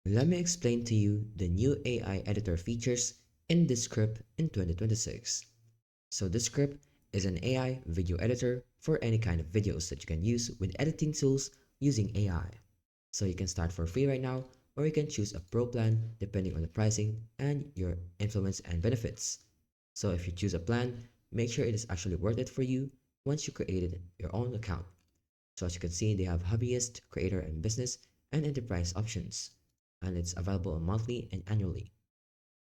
Let me explain to you the new AI editor features in Descript in 2026. So Descript is an AI video editor for any kind of videos that you can use with editing tools using AI. So you can start for free right now, or you can choose a pro plan depending on the pricing and your influence and benefits. So if you choose a plan, make sure it is actually worth it for you once you created your own account. So as you can see, they have hobbyist, creator and business and enterprise options, and it's available monthly and annually.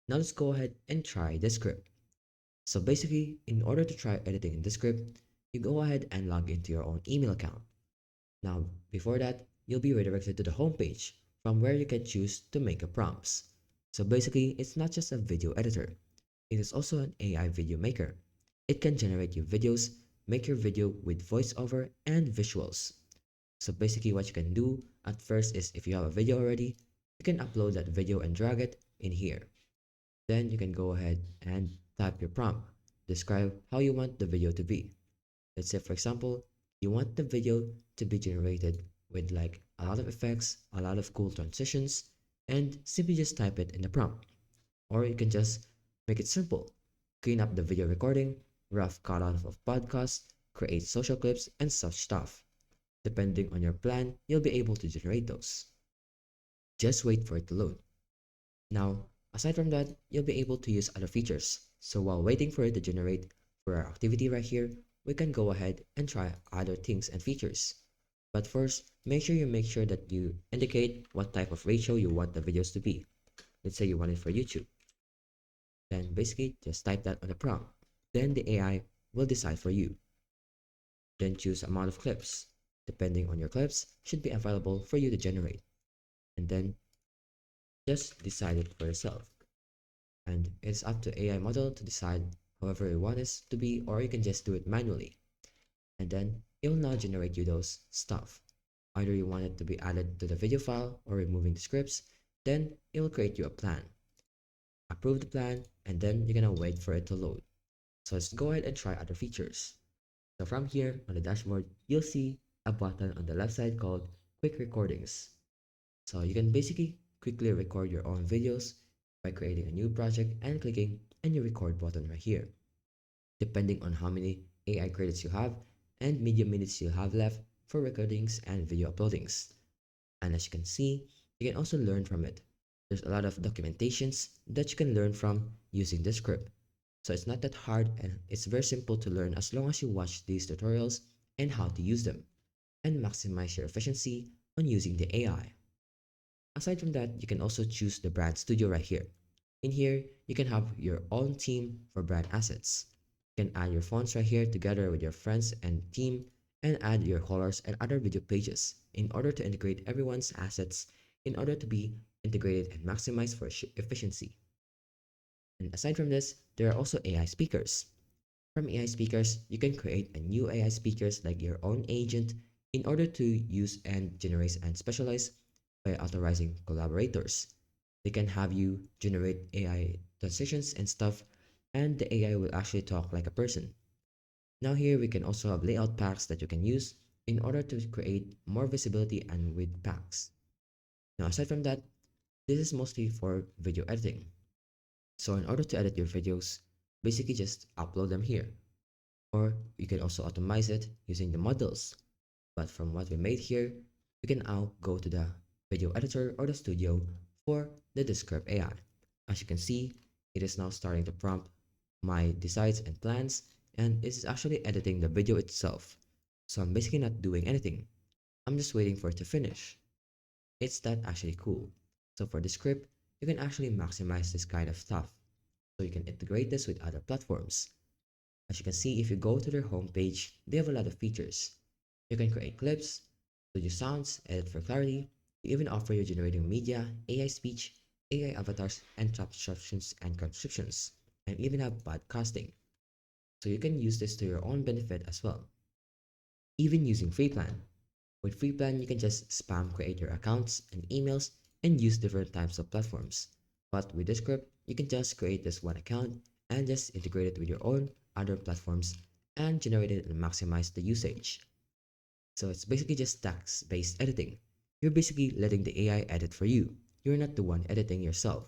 Now let's go ahead and try Descript. So basically, in order to try editing in Descript, you go ahead and log into your own email account. Now, before that, you'll be redirected to the homepage from where you can choose to make a prompts. So basically, it's not just a video editor. It is also an AI video maker. It can generate your videos, make your video with voiceover and visuals. So basically what you can do at first is if you have a video already, you can upload that video and drag it in here. Then you can go ahead and type your prompt. Describe how you want the video to be. Let's say for example, you want the video to be generated with like a lot of effects, a lot of cool transitions, and simply just type it in the prompt. Or you can just make it simple. Clean up the video recording, rough cutoff of podcasts, create social clips, and such stuff. Depending on your plan, you'll be able to generate those. Just wait for it to load. Now, aside from that, you'll be able to use other features. So while waiting for it to generate for our activity right here, we can go ahead and try other things and features. But first, make sure that you indicate what type of ratio you want the videos to be. Let's say you want it for YouTube. Then basically just type that on the prompt. Then the AI will decide for you. Then choose amount of clips. Depending on your clips, should be available for you to generate. And then just decide it for yourself. And it's up to AI model to decide however you want it to be, or you can just do it manually. And then it will now generate you those stuff. Either you want it to be added to the video file or removing the scripts, then it will create you a plan. Approve the plan, and then you're gonna wait for it to load. So let's go ahead and try other features. So from here on the dashboard, you'll see a button on the left side called Quick Recordings. So you can basically quickly record your own videos by creating a new project and clicking any record button right here. Depending on how many AI credits you have and media minutes you have left for recordings and video uploadings. And as you can see, you can also learn from it. There's a lot of documentations that you can learn from using this script. So it's not that hard and it's very simple to learn as long as you watch these tutorials and how to use them and maximize your efficiency on using the AI. Aside from that, you can also choose the brand studio right here. In here, you can have your own team for brand assets. You can add your fonts right here together with your friends and team and add your colors and other video pages in order to integrate everyone's assets in order to be integrated and maximized for efficiency. And aside from this, there are also AI speakers. From AI speakers, you can create a new AI speakers like your own agent in order to use and generate and specialize by authorizing collaborators. They can have you generate AI transitions and stuff, and the AI will actually talk like a person. Now here we can also have layout packs that you can use in order to create more visibility and with packs. Now aside from that, this is mostly for video editing. So in order to edit your videos, basically just upload them here. Or you can also automate it using the models. But from what we made here, we can now go to the video editor or the studio for the Descript AI. As you can see, it is now starting to prompt my designs and plans, and it's actually editing the video itself. So I'm basically not doing anything. I'm just waiting for it to finish. It's that actually cool. So for the script, you can actually maximize this kind of stuff. So you can integrate this with other platforms. As you can see, if you go to their homepage, they have a lot of features. You can create clips, studio sounds, edit for clarity. They even offer you generating media, AI speech, AI avatars, and transcriptions and transcriptions, and even have podcasting. So you can use this to your own benefit as well. Even using free plan. With free plan, you can just spam create your accounts and emails and use different types of platforms. But with this script, you can just create this one account and just integrate it with your own other platforms and generate it and maximize the usage. So it's basically just text-based editing. You're basically letting the AI edit for you. you're not the one editing yourself.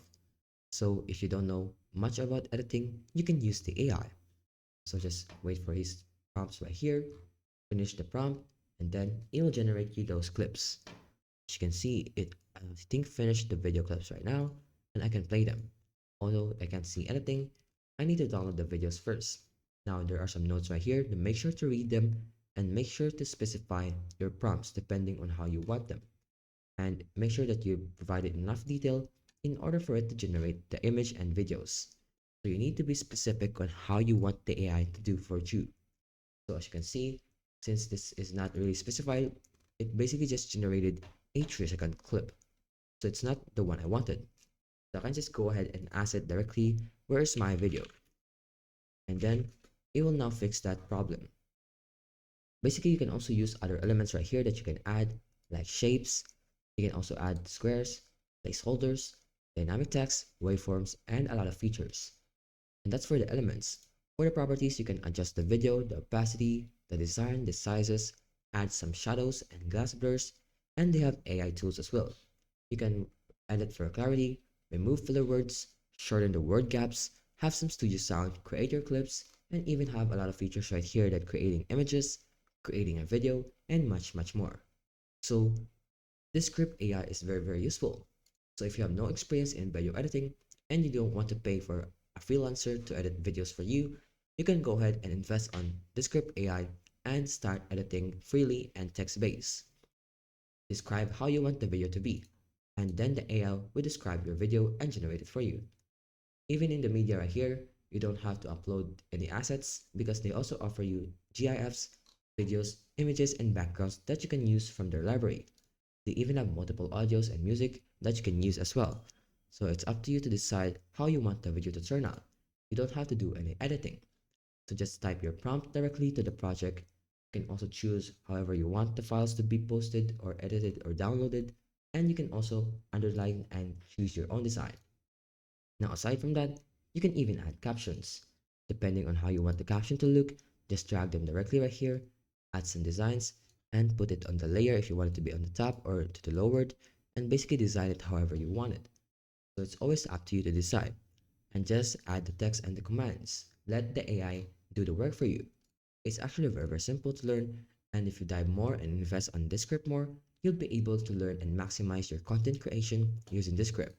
So if you don't know much about editing, you can use the AI. So just wait for his prompts right here, finish the prompt, and then it will generate you those clips. As you can see, it I think finished the video clips right now, and I can play them. Although I can't see anything, I need to download the videos first. Now there are some notes right here to make sure to read them and make sure to specify your prompts depending on how you want them. And make sure that you provided enough detail in order for it to generate the image and videos. So you need to be specific on how you want the AI to do for you. So as you can see, since this is not really specified, it basically just generated a 3-second clip. So it's not the one I wanted. So I can just go ahead and ask it directly, where's my video? And then it will now fix that problem. Basically, you can also use other elements right here that you can add, like shapes. You can also add squares, placeholders, dynamic text, waveforms, and a lot of features. And that's for the elements. For the properties, you can adjust the video, the opacity, the design, the sizes, add some shadows and glass blurs, and they have AI tools as well. You can edit for clarity, remove filler words, shorten the word gaps, have some studio sound, create your clips, and even have a lot of features right here that creating images, creating a video, and much more. So this script AI is very useful. So if you have no experience in video editing and you don't want to pay for a freelancer to edit videos for you, you can go ahead and invest on Descript AI and start editing freely and text-based. Describe how you want the video to be, and then the AI will describe your video and generate it for you. Even in the media right here, you don't have to upload any assets because they also offer you GIFs, videos, images, and backgrounds that you can use from their library. They even have multiple audios and music that you can use as well. So it's up to you to decide how you want the video to turn out. You don't have to do any editing. So just type your prompt directly to the project. You can also choose however you want the files to be posted or edited or downloaded. And you can also underline and choose your own design. Now aside from that, you can even add captions. Depending on how you want the caption to look, just drag them directly right here, add some designs, and put it on the layer if you want it to be on the top or to the lowered, and basically design it however you want it. So it's always up to you to decide. And just add the text and the commands. Let the AI do the work for you. It's actually very simple to learn, and if you dive more and invest on this script more, you'll be able to learn and maximize your content creation using this script.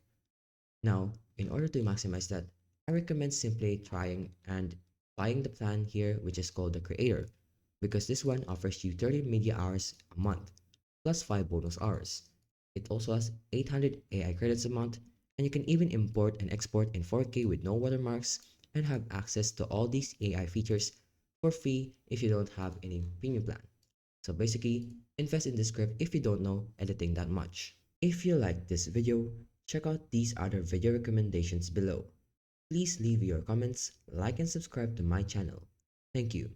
Now, in order to maximize that, I recommend simply trying and buying the plan here, which is called the Creator, because this one offers you 30 media hours a month, plus 5 bonus hours. It also has 800 AI credits a month, and you can even import and export in 4K with no watermarks and have access to all these AI features for free if you don't have any premium plan. So basically, invest in this script if you don't know editing that much. If you like this video, check out these other video recommendations below. Please leave your comments, like and subscribe to my channel. Thank you.